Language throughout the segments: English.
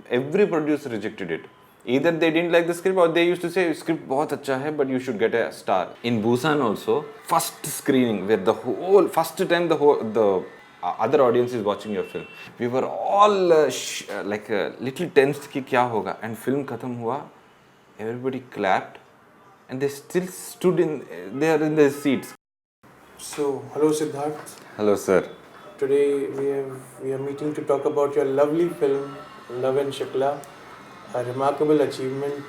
every producer rejected it. Either they didn't like the script or they used to say script बहुत अच्छा है but you should get a star. In Busan also, first screening where the whole first time the other audience is watching your film, we were all like little tensed कि क्या होगा, and film खत्म हुआ, everybody clapped and they still stood they are in their seats. So, hello Siddharth. Hello sir. Today we are meeting to talk about your lovely film Love Shukla, a remarkable achievement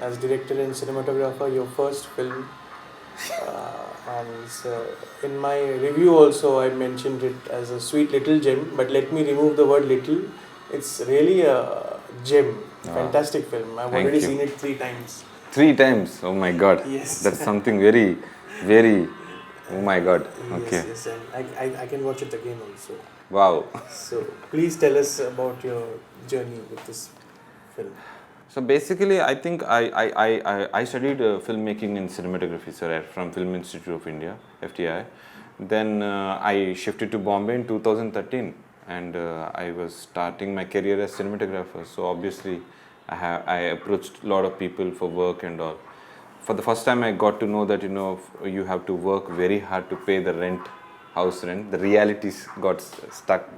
as director and cinematographer, your first film. And so in my review also I mentioned it as a sweet little gem, but let me remove the word little. It's really a gem, fantastic film. I've already seen it 3 times. 3 times? Oh my god. Yes. That's something very, very, oh my god. Okay. Yes, and I can watch it again also. Wow. So please tell us about your journey with this film. So basically, I think I studied filmmaking and cinematography, sir, from Film Institute of India, FTI. Then I shifted to Bombay in 2013, and I was starting my career as cinematographer. So obviously, I approached a lot of people for work and all. For the first time, I got to know that you have to work very hard to pay the rent, house rent. The realities got stuck.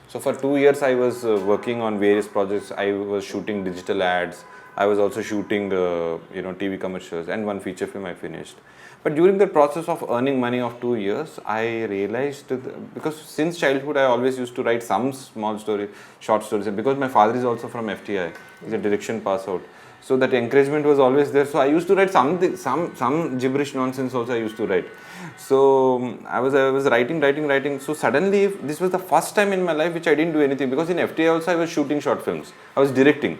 So for 2 years, I was working on various projects. I was shooting digital ads. I was also shooting, TV commercials, and one feature film I finished. But during the process of earning money of 2 years, I realized because since childhood, I always used to write some small story, short stories. Because my father is also from FTI, he's a direction pass out. So that encouragement was always there. So I used to write some gibberish nonsense also I used to write. So I was writing. So suddenly this was the first time in my life which I didn't do anything, because in FTA also I was shooting short films. I was directing.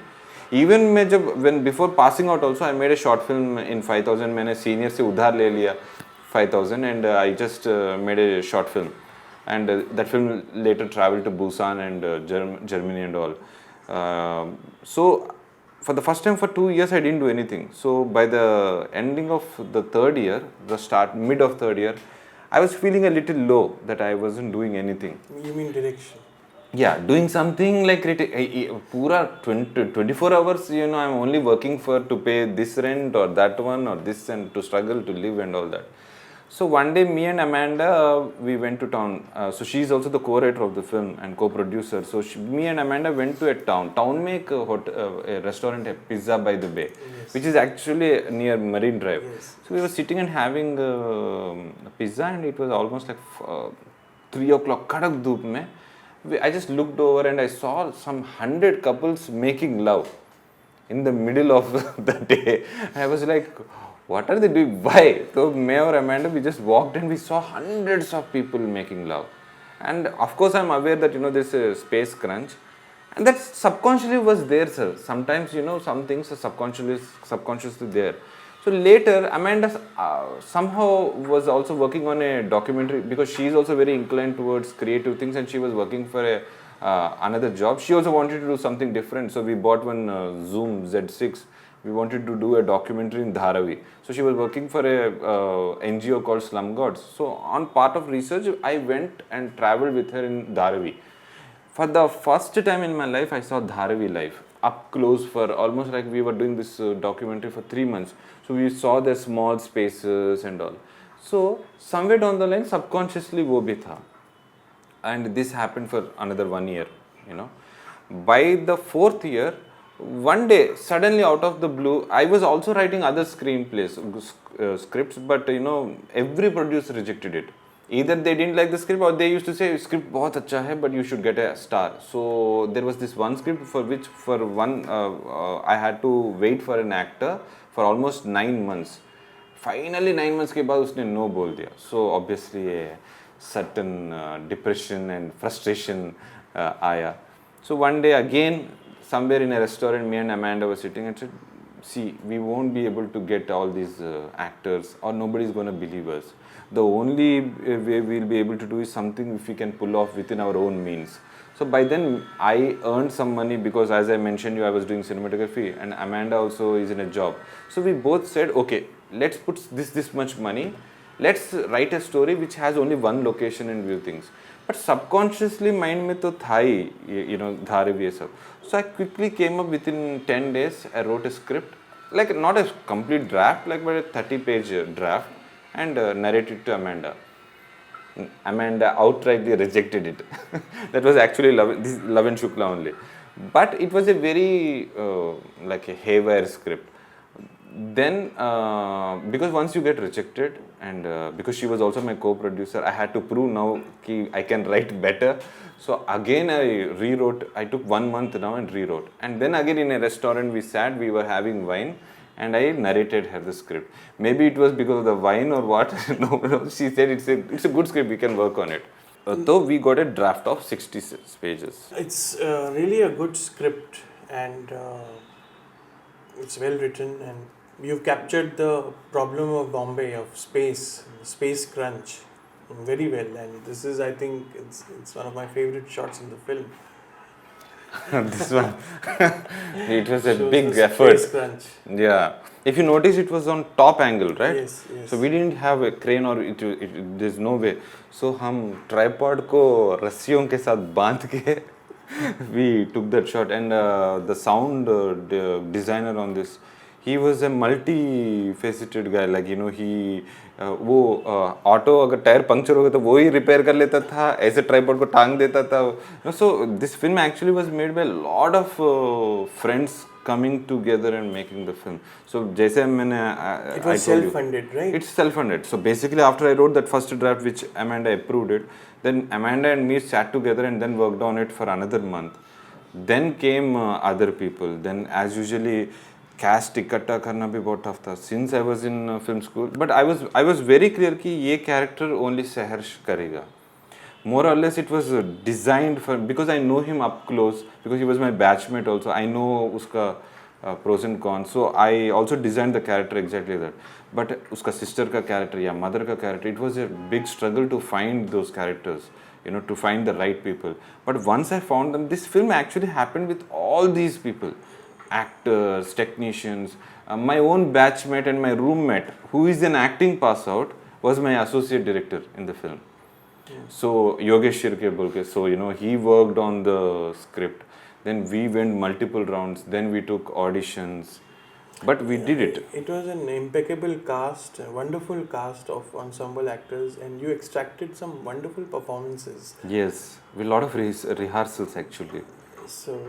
Even when before passing out also I made a short film in 5000. मैंने senior से उधार ले लिया 5000 and I just made a short film. And that film later traveled to Busan and Germany and all. So for the first time for 2 years I didn't do anything. So by the ending of the third year, mid of third year, I was feeling a little low that I wasn't doing anything. You mean direction? Yeah, doing something like pura 24 hours, I'm only working to pay this rent or that one or this, and to struggle to live and all that. So one day, me and Amanda, we went to town. So she's also the co-writer of the film and co-producer. So me and Amanda went to a town. Town में a restaurant, Pizza by the Bay, yes, which is actually near Marine Drive. Yes. So we were sitting and having pizza, and it was almost like 3 o'clock. Kadak dhoop mein. I just looked over and I saw some 100 couples making love in the middle of the day. I was like, what are they doing? Why? So me or Amanda, we just walked and we saw hundreds of people making love. And of course, I'm aware that there's a space crunch, and that subconsciously was there, sir. Sometimes some things are subconsciously there. So later, Amanda somehow was also working on a documentary, because she is also very inclined towards creative things, and she was working for another job. She also wanted to do something different. So we bought one Zoom Z6. We wanted to do a documentary in Dharavi. So she was working for a NGO called Slum Gods. So on part of research, I went and traveled with her in Dharavi. For the first time in my life, I saw Dharavi life up close, for almost like we were doing this documentary for 3 months. So we saw the small spaces and all. So somewhere down the line, subconsciously wo bhi tha. And this happened for another 1 year, By the 4th year, one day, suddenly out of the blue, I was also writing other screenplays, scripts, but every producer rejected it. Either they didn't like the script or they used to say script बहुत अच्छा है but you should get a star. So there was this one script for which I had to wait for an actor for almost 9 months. Finally 9 months के बाद उसने no बोल दिया. So obviously a certain depression and frustration आया. So one day again, somewhere in a restaurant, me and Amanda were sitting and said, see, we won't be able to get all these actors, or nobody's going to believe us. The only way we'll be able to do is something if we can pull off within our own means. So by then, I earned some money, because as I mentioned I was doing cinematography, and Amanda also is in a job. So we both said, okay, let's put this much money. Let's write a story which has only one location and view things. but subconsciously mind में तो था ही धारे ये सब. So I quickly came up within 10 days. I wrote a script, like not a complete draft, like but a 30-page draft, and narrated to Amanda. Amanda outrightly rejected it. That was actually Love and Shukla only. But it was a very like a haywire script. Then, because once you get rejected, and because she was also my co-producer, I had to prove now that I can write better. So again I rewrote. I took 1 month now and rewrote. And then again in a restaurant we sat, we were having wine, and I narrated her the script. Maybe it was because of the wine or what. No, she said it's a good script, we can work on it. So we got a draft of 66 pages. It's really a good script, and it's well written, and you've captured the problem of Bombay, of space crunch, very well. And this is, I think, it's one of my favorite shots in the film. This one, it was a Shows big the effort. Space crunch. Yeah, if you notice, it was on top angle, right? Yes, yes. So we didn't have a crane, or there's no way. So हम tripod को रस्सियों के साथ बांध के we took that shot. And the sound designer on this, he was a multi-faceted guy. Like he वो auto अगर tyre puncture हो गया तो वो ही रिपेयर कर लेता था, ऐसे ट्राइपॉड को टांग देता था. So this film actually was made by a lot of friends coming together and making the film. So जैसे मैंने it was self-funded, right? It's self-funded. So basically after I wrote that first draft, which Amanda approved it, then Amanda and me sat together and then worked on it for another month. Then came other people. Then as usually cast इकट्ठा करना भी बहुत tough था. Since I was in film school, but I was very clear कि ये character only सहर्ष करेगा. More or less it was designed for, because I know him up close, because he was my batchmate also. I know उसका pros and cons. So I also designed the character exactly that. But उसका sister का character या mother का character, it was a big struggle to find those characters, to find the right people. But once I found them, this film actually happened with all these people. Actors, technicians, my own batchmate and my roommate, who is an acting pass out, was my associate director in the film. So Yogesh Shirke bolke, so he worked on the script. Then we went multiple rounds. Then we took auditions, but we did it. It was an impeccable cast, a wonderful cast of ensemble actors, and you extracted some wonderful performances. Yes, with a lot of rehearsals actually. So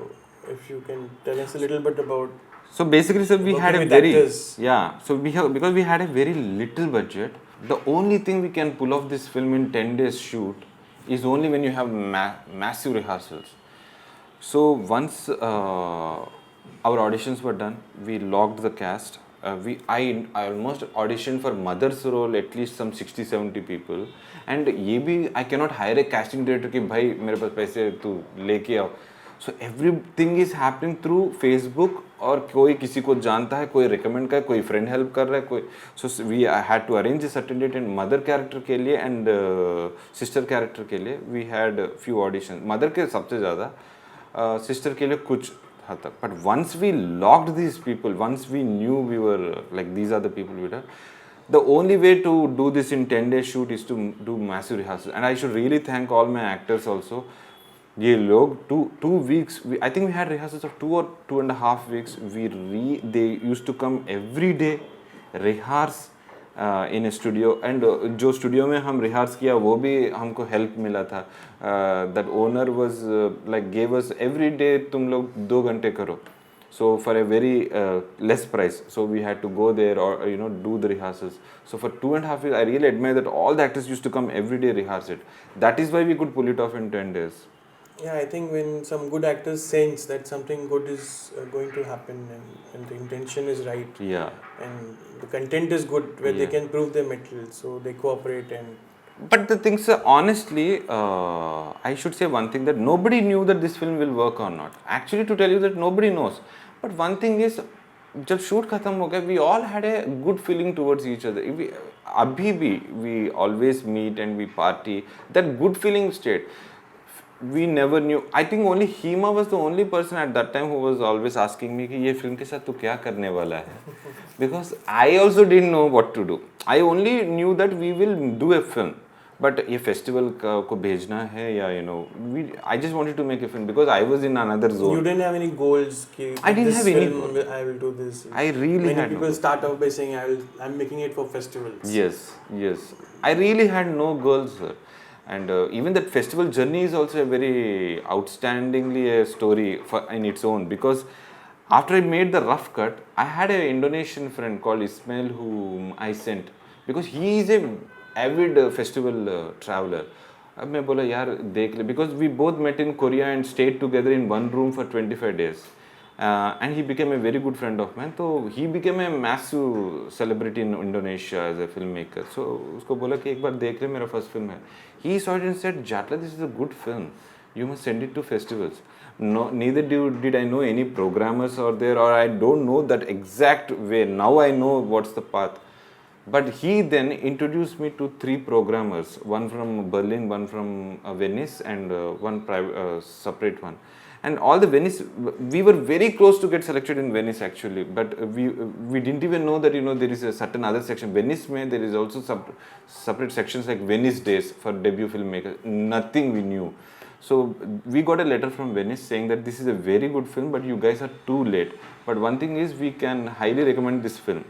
if you can tell us a little bit about. So basically, sir, we had a with very actors. because we had a very little budget. The only thing we can pull off this film in 10 days shoot is only when you have massive rehearsals. So once our auditions were done, we logged the cast. I almost auditioned for mother's role at least some 60-70 people. And ये भी I cannot hire a casting director कि भाई मेरे पास पैसे तू लेके आओ. So everything is happening through Facebook, और कोई किसी को जानता है, कोई recommend कर, कोई friend help कर रहा है, कोई. So we had to arrange a certain date, and mother character के लिए and sister character के लिए we had a few auditions. Mother के सबसे ज़्यादा, sister के लिए कुछ हद तक. But once we locked these people, once we knew we were like these are the people we were, the only way to do this in 10-day shoot is to do massive rehearsals. And I should really thank all my actors also. ये लोग 2 weeks, I think we had rehearsals of 2 or 2.5 weeks. They used to come every day, rehearse in a studio, and जो studio में हम rehearse किया वो भी हमको help मिला था. That owner was like gave us every day तुम लोग 2 घंटे करो. So for a very less price, so we had to go there or do the rehearsals. So for 2.5 weeks, I really admire that all the actors used to come every day rehearse it. That is why we could pull it off in 10 days. Yeah, I think when some good actors sense that something good is going to happen, and the intention is right, Yeah. and the content is good, where they can prove their mettle, so they cooperate. And But the thing, sir, honestly, I should say one thing, that nobody knew that this film will work or not. Actually, to tell you that nobody knows. But one thing is, जब shoot खत्म हो गया, we all had a good feeling towards each other. अभी भी we always meet and we party. That good feeling stayed. We never knew. I think only Hema was the only person at that time who was always asking me कि ये film के साथ तू क्या करने वाला है? Because I also didn't know what to do. I only knew that we will do a film. But ये festival को भेजना है या I just wanted to make a film because I was in another zone. You didn't have any goals. I didn't this have any film, goal. I will do this. I really Many had no people goal. start out by saying I'm making it for festivals. Yes. I really had no goals, sir. And even that festival journey is also a very outstandingly a story in its own, because after I made the rough cut, I had an Indonesian friend called Ismail whom I sent, because he is a avid festival traveler. अब मैं बोला यार देख ले, because we both met in Korea and stayed together in one room for 25 days. And he became a very good friend of mine. So he became a massive celebrity in Indonesia as a filmmaker. So उसको बोला कि एक बार देख ले, मेरा first film है. He saw it and said, Jatla, this is a good film. You must send it to festivals. No, neither did I know any programmers out there, or I don't know that exact way. Now I know what's the path. But he then introduced me to 3 programmers, one from Berlin, one from Venice, and one separate one. And all the Venice, we were very close to get selected in Venice actually, but we didn't even know that there is a certain other section. Venice mein there is also separate sections like Venice Days for debut filmmakers. Nothing we knew. So we got a letter from Venice saying that this is a very good film, but you guys are too late. But one thing is, we can highly recommend this film.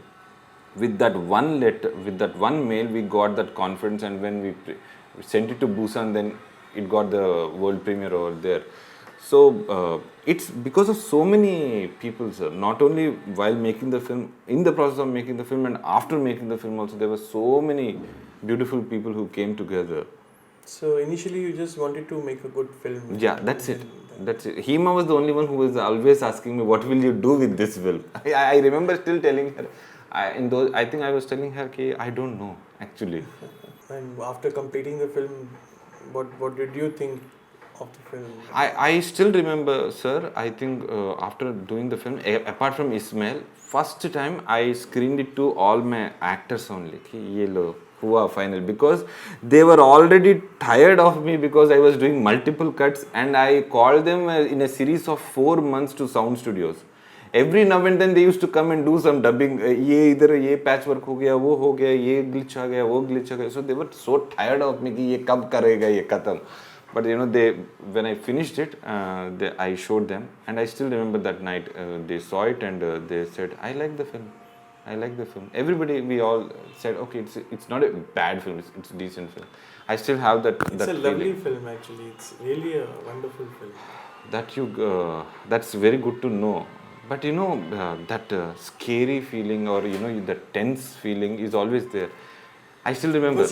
With that one letter, with that one mail, we got that confidence, and when we sent it to Busan, then it got the world premiere over there. So it's because of so many people, sir. Not only while making the film, in the process of making the film, and after making the film also, there were so many beautiful people who came together. So initially you just wanted to make a good film. Yeah, that's it. That's it. Hema was the only one who was always asking me, what will you do with this film? I remember still telling her, I think I was telling her, I don't know, actually. And after completing the film, what did you think of the film? I still remember, sir, I think after doing the film, apart from Ismail, first time I screened it to all my actors only. Ye lo, hua final. Because they were already tired of me because I was doing multiple cuts, and I called them in a series of 4 months to sound studios. Every now and then they used to come and do some dubbing. ये इधर ये patchwork हो गया, वो हो गया, ये glitch आ गया, वो glitch आ गया. So they were so tired of me कि ये कब करेगा ये खत्म. But when I finished it, I showed them, and I still remember that night. They saw it and they said, "I like the film. I like the film." Everybody, we all said, "Okay, it's not a bad film. It's a decent film." I still have that. It's a lovely film actually. It's really a wonderful film. That's very good to know. But that scary feeling, or the tense feeling is always there. I still remember.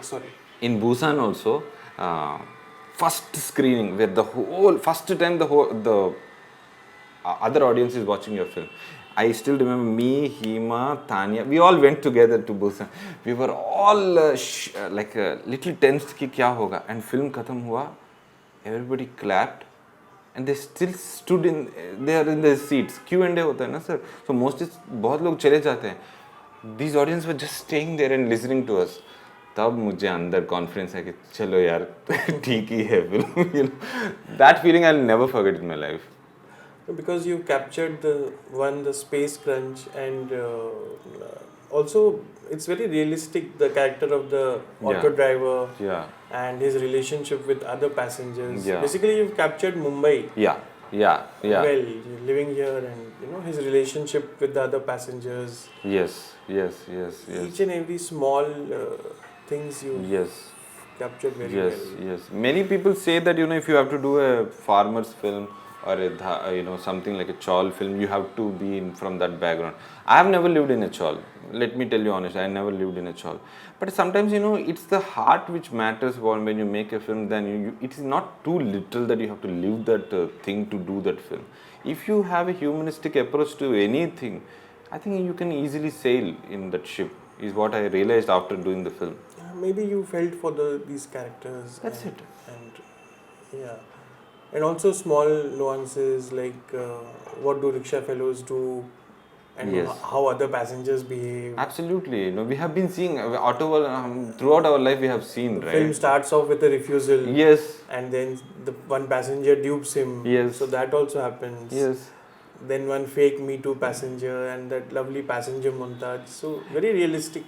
Sorry. In Busan also, first screening where first time the other audience is watching your film. I still remember me, Hema, Tanya, we all went together to Busan. We were all like a little tense ki kya hoga, and film khatam hua, everybody clapped, and they still stood they are in their seats. Q&A hota hai na sir, so mostly bahut log chale jate hain. These audience were just staying there and listening to us. तब मुझे अंदर confidence है कि चलो यार ठीक ही है film. That feeling I'll never forget in my life. Because you captured the space crunch, and also it's very realistic, the character of the auto driver and his relationship with other passengers. Basically you've captured Mumbai. Well, living here, and his relationship with the other passengers. Yes. Each and every small things you captured very well. Yes. Many people say that if you have to do a farmer's film or a something like a chawl film, you have to be from that background. I have never lived in a chawl. Let me tell you honestly, I never lived in a chawl. But sometimes it's the heart which matters when you make a film. Then it is not too literal that you have to live that thing to do that film. If you have a humanistic approach to anything, I think you can easily sail in that ship, is what I realized after doing the film. Maybe you felt for these characters. That's it. And also small nuances like what do rickshaw fellows do, and how other passengers behave. Absolutely. We have been seeing throughout our life. We have seen, the right? Film starts off with a refusal. Yes. And then the one passenger dupes him. Yes. So that also happens. Yes. Then one fake Me Too passenger, and that lovely passenger montage. So very realistic.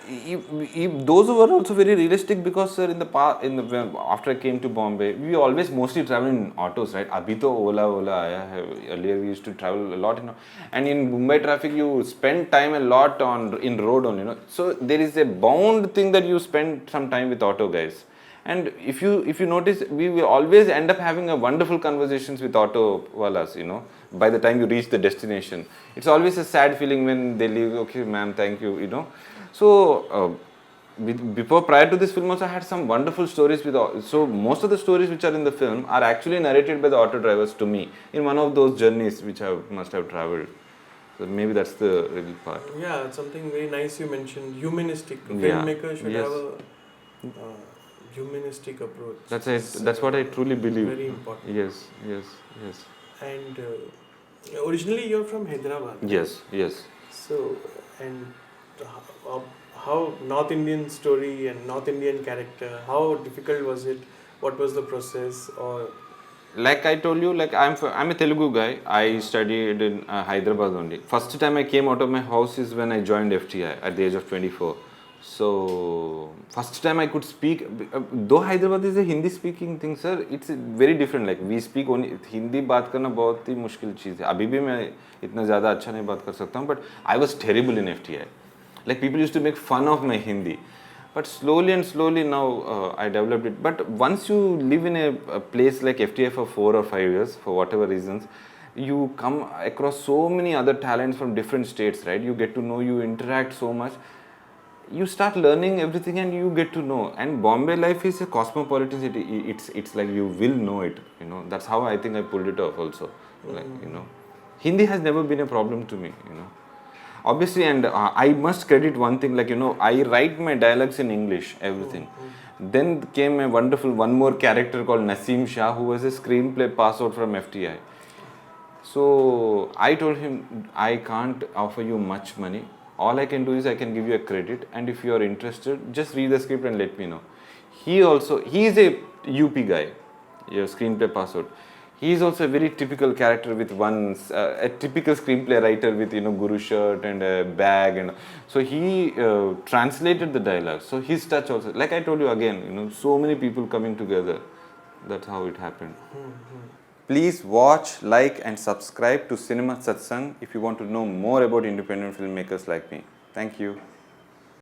Those were also very realistic because sir, in the past, after I came to Bombay, we always mostly travel in autos, right? Abhi to Ola aaya hai. Earlier we used to travel a lot, and in Mumbai traffic you spend time a lot in road only, So there is a bound thing that you spend some time with auto guys. And if you notice, we will always end up having a wonderful conversations with auto walas, by the time you reach the destination. It's always a sad feeling when they leave, okay, ma'am, thank you, So, before, prior to this film also, I had some wonderful stories so most of the stories which are in the film are actually narrated by the auto drivers to me in one of those journeys which I must have traveled. So maybe that's the real part. Yeah, something very nice you mentioned. Humanistic. A Yeah. filmmaker should Yes. have a humanistic approach. That's it. That's what I truly believe. Very important. Yes. And originally you're from Hyderabad. Yes. So, and how North Indian story and North Indian character, how difficult was it? What was the process? Or Like I told you, like I'm a Telugu guy. I studied in Hyderabad only. First time I came out of my house is when I joined FTI at the age of 24. So first time I could speak, though Hyderabad is a Hindi speaking thing, sir, it's very different. Like we speak only Hindi. बात करना बहुत ही मुश्किल चीज़ है. अभी भी मैं इतना ज़्यादा अच्छा नहीं बात कर सकता हूँ. But I was terrible in FTI. Like people used to make fun of my Hindi. But slowly now I developed it. But once you live in a place like FTI for 4 or 5 years, for whatever reasons, you come across so many other talents from different states, right? You get to know, you interact so much. You start learning everything and you get to know. And Bombay life is a cosmopolitan city. It's like you will know it. That's how I think I pulled it off also. Like, Hindi has never been a problem to me. Obviously, and I must credit one thing, like, I write my dialogues in English, everything. Then came a wonderful one more character called Naseem Shah, who was a screenplay pass out from FTI. So I told him, I can't offer you much money. All I can do is I can give you a credit, and if you are interested, just read the script and let me know. He is a UP guy, a screenplay pass out. He is also a very typical character with a typical screenplay writer with guru shirt and a bag, and so he translated the dialogue. So his touch also, like I told you again, so many people coming together. That's how it happened. Please watch, like and subscribe to Cinema Satsang if you want to know more about independent filmmakers like me. Thank you.